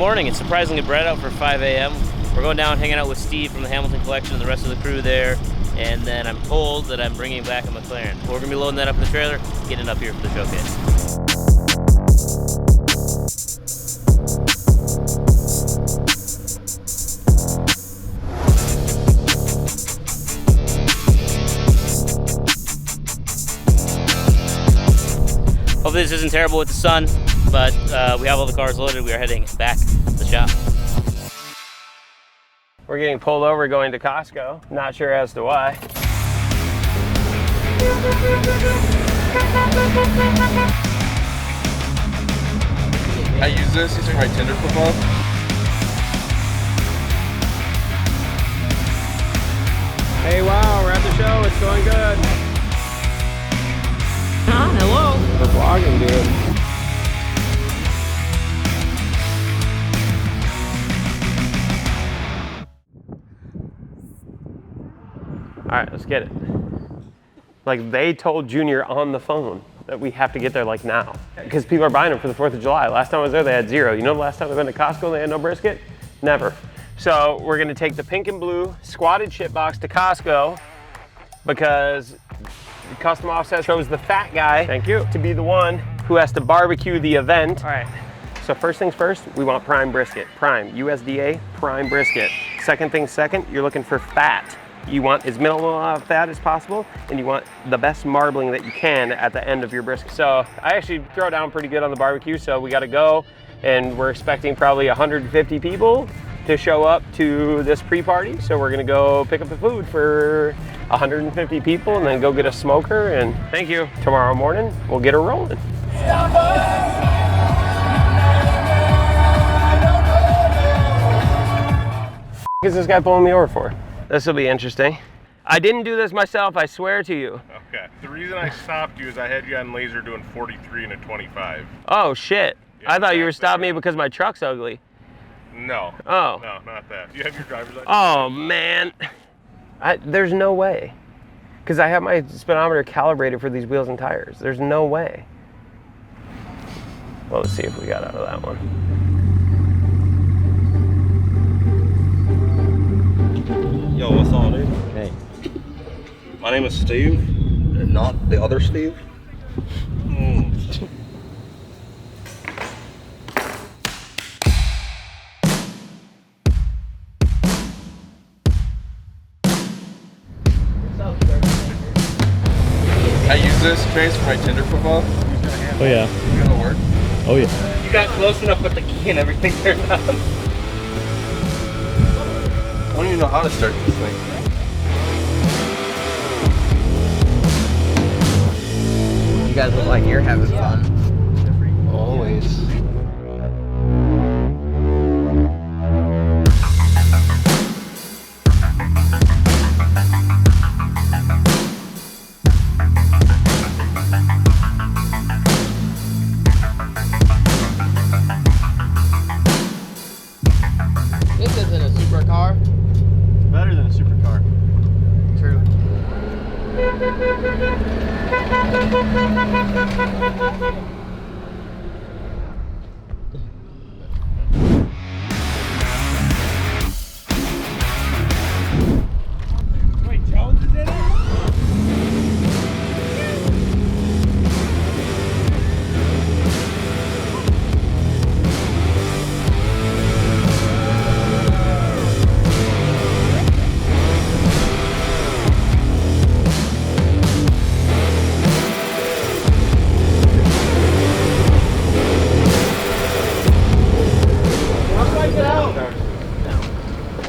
morning. It's surprisingly bright out for 5 a.m. We're going down hanging out with Steve from the Hamilton Collection and the rest of the crew there. And then I'm told that I'm bringing back a McLaren. We're going to be loading that up in the trailer, getting up here for the showcase. Hopefully this isn't terrible with the sun, but we have all the cars loaded. We are heading back to the shop. We're getting pulled over going to Costco. Not sure as to why. I use this for my Tinder profile. Hey, wow, we're at the show. It's going good. Hello. We're vlogging, dude. All right, let's get it. Like, they told Junior on the phone that we have to get there like now, because people are buying them for the 4th of July. Last time I was there, they had 0. You know the last time I went to Costco and they had no brisket? Never. So we're gonna take the pink and blue squatted shit box to Costco because Custom Offset chose the fat guy, thank you, to be the one who has to barbecue the event. All right, so first things first, we want prime brisket. Prime, USDA, prime brisket. Second thing second, you're looking for fat. You want as minimal fat as possible, and you want the best marbling that you can at the end of your brisket. So I actually throw down pretty good on the barbecue, so we gotta go, and we're expecting probably 150 people to show up to this pre-party. So we're gonna go pick up the food for 150 people and then go get a smoker, and thank you. Tomorrow morning, we'll get her rolling. What is this guy pulling me over for? This will be interesting. I didn't do this myself, I swear to you. Okay. The reason I stopped you is I had you on laser doing 43 and a 25. Oh shit. Yeah, I thought you were stopping me because my truck's ugly. No. Oh. No, not that. Do you have your driver's license? Oh man. There's no way. Because I have my speedometer calibrated for these wheels and tires. There's no way. Well, let's see if we got out of that one. Yo, what's up, dude? Hey. My name is Steve, and not the other Steve. I use this base for my Tinder profile. Oh yeah. You gonna work? Oh yeah. You got close enough with the key and everything turned on. I don't even know how to start this thing. You guys look like you're having fun. Always. This isn't a supercar. Better than a supercar. True. Wait, Jones is in it?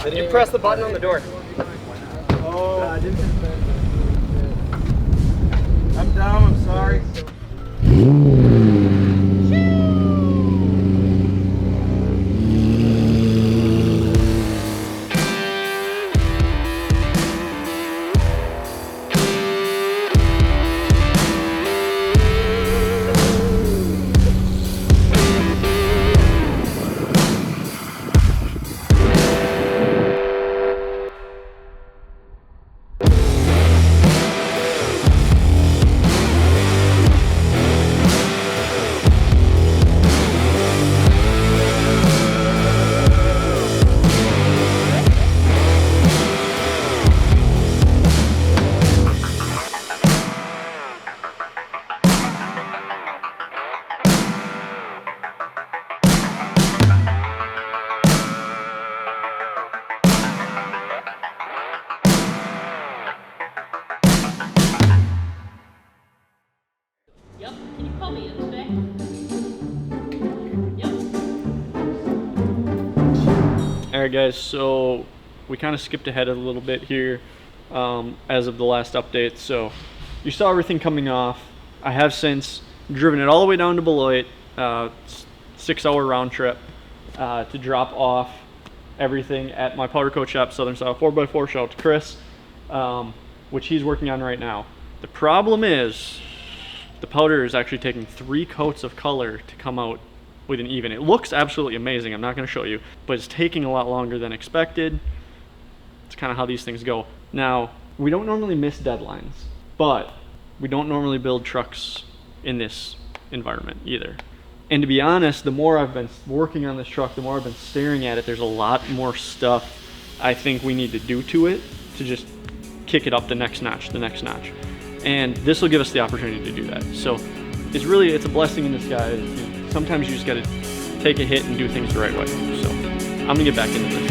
Did you press the button on the door? Oh, I didn't. I'm dumb, I'm sorry. All right, guys, so we kind of skipped ahead a little bit here as of the last update. So you saw everything coming off. I have since driven it all the way down to Beloit, 6-hour round trip to drop off everything at my powder coat shop, Southern Style 4x4. Shout out to Chris, which he's working on right now. The problem is the powder is actually taking 3 coats of color to come out with an even. It looks absolutely amazing, I'm not going to show you, but it's taking a lot longer than expected. It's kind of how these things go. Now, we don't normally miss deadlines, but we don't normally build trucks in this environment either. And to be honest, the more I've been working on this truck, the more I've been staring at it, there's a lot more stuff I think we need to do to it to just kick it up the next notch. And this will give us the opportunity to do that. So it's a blessing in disguise. Sometimes you just gotta take a hit and do things the right way. So I'm gonna get back into this.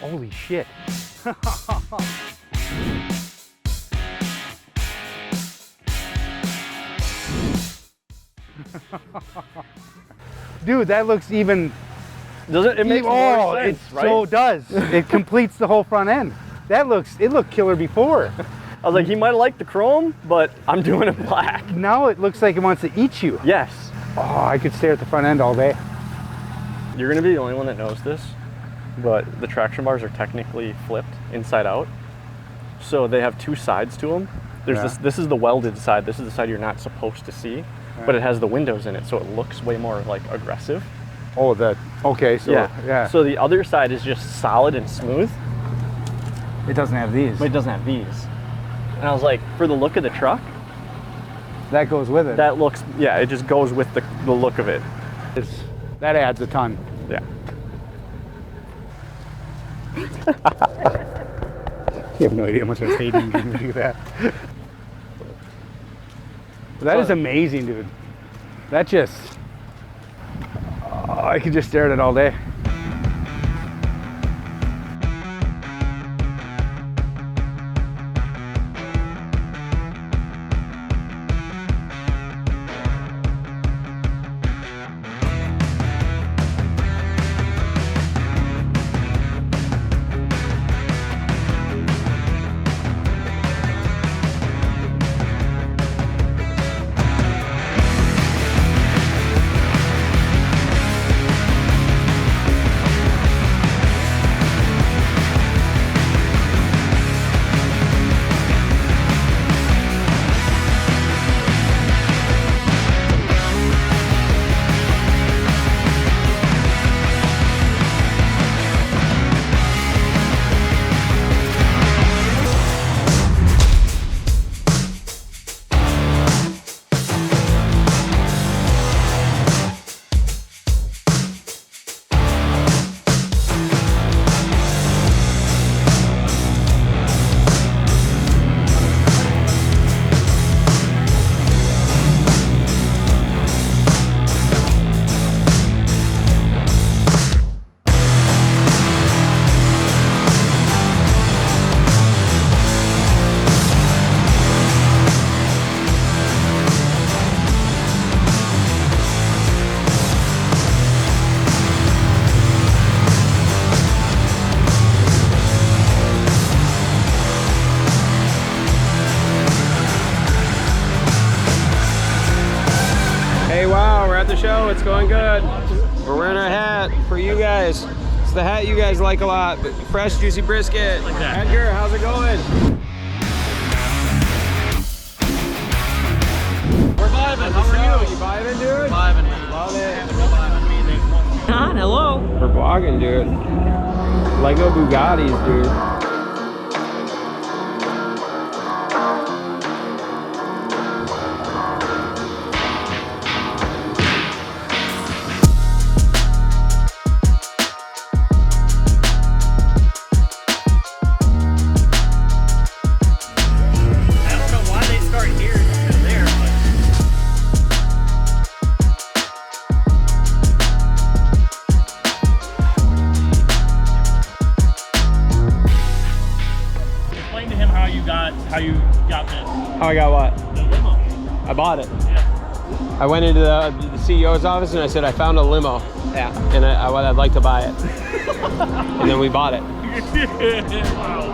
Holy shit. Dude, that looks even. Does it? It makes more sense, it right? so does. It completes the whole front end. It looked killer before. I was like, he might have liked the chrome, but I'm doing it black. Now it looks like it wants to eat you. Yes. Oh, I could stare at the front end all day. You're gonna be the only one that knows this, but the traction bars are technically flipped inside out. So they have two sides to them. There's this is the welded side. This is the side you're not supposed to see, but it has the windows in it, so it looks way more like aggressive. Oh, okay, so yeah. So the other side is just solid and smooth. It doesn't have these. But it doesn't have these. And I was like, for the look of the truck, that goes with it. That looks, yeah, it just goes with the look of it. That adds a ton. Yeah. You have no idea how much I was hating when you do that. That is amazing, dude. That just, I could just stare at it all day. The show, it's going good. We're wearing our hat for you guys. It's the hat you guys like a lot. Fresh, juicy brisket. Like that. Edgar, how's it going? We're vibing. How are you? You vibing, dude? Vibing, man. Love it. John, hello. We're vlogging, dude. Lego Bugattis, dude. How you got this? How I got what? The limo. I bought it. Yeah. I went into the CEO's office and I said I found a limo. Yeah. And I'd like to buy it. And then we bought it. Wow.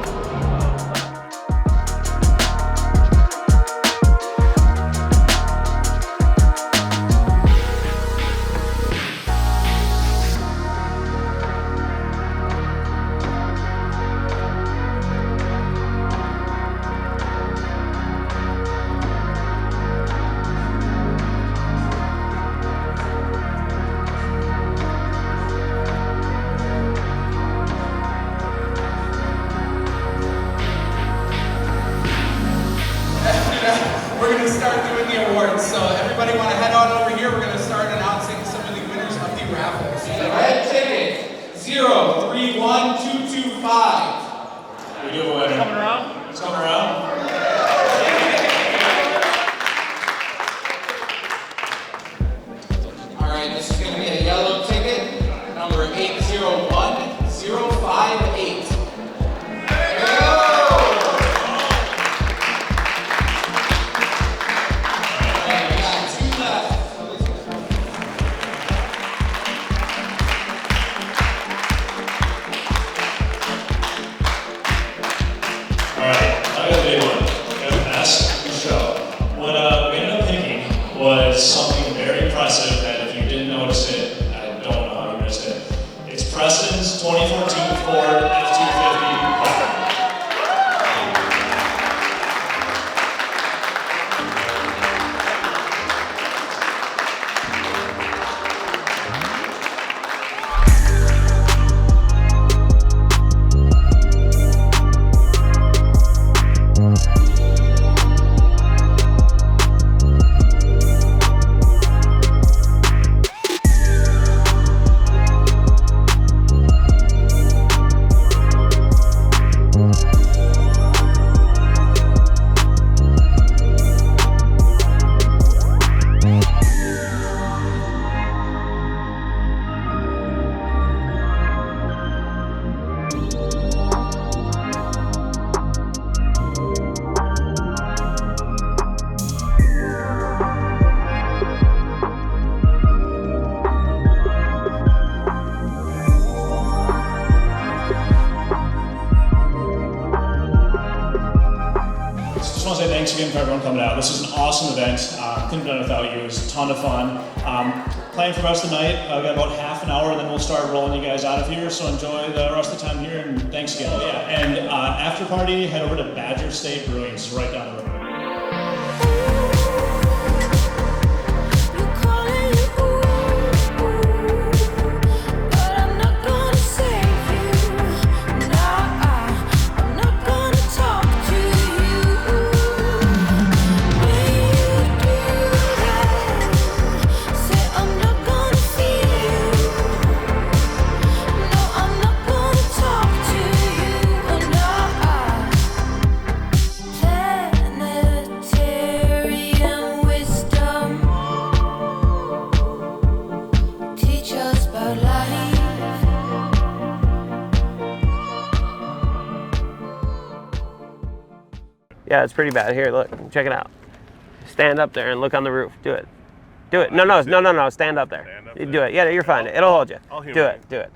We're going to start doing the awards, so everybody want to head on over here. We're going to start announcing some of the winners of the raffles. So red ticket 031225. We do a winner. Coming around? It's coming around. All right, this is going to be a yellow ticket, number 801058. Was something very impressive that if you didn't notice it, I don't know how you missed it. It's Preston's 2014 Ford F-250. thanks again for everyone coming out. This is an awesome event. Couldn't have done it without you. It was a ton of fun. Plan for the rest of the night. I've got about half an hour, and then we'll start rolling you guys out of here. So enjoy the rest of the time here, and thanks again. Oh, yeah. And after party, head over to Badger State Brewing. It's right down the road. Yeah, it's pretty bad. Here, look, check it out. Stand up there and look on the roof. Do it. Do it. No, stand up there. Stand up You there. do it. Yeah, you're fine. It'll hold you. I'll Do humor it. Do it.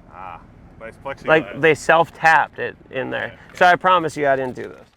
Ah, nice plexiglass. Like they self-tapped it in there. So I promise you I didn't do this.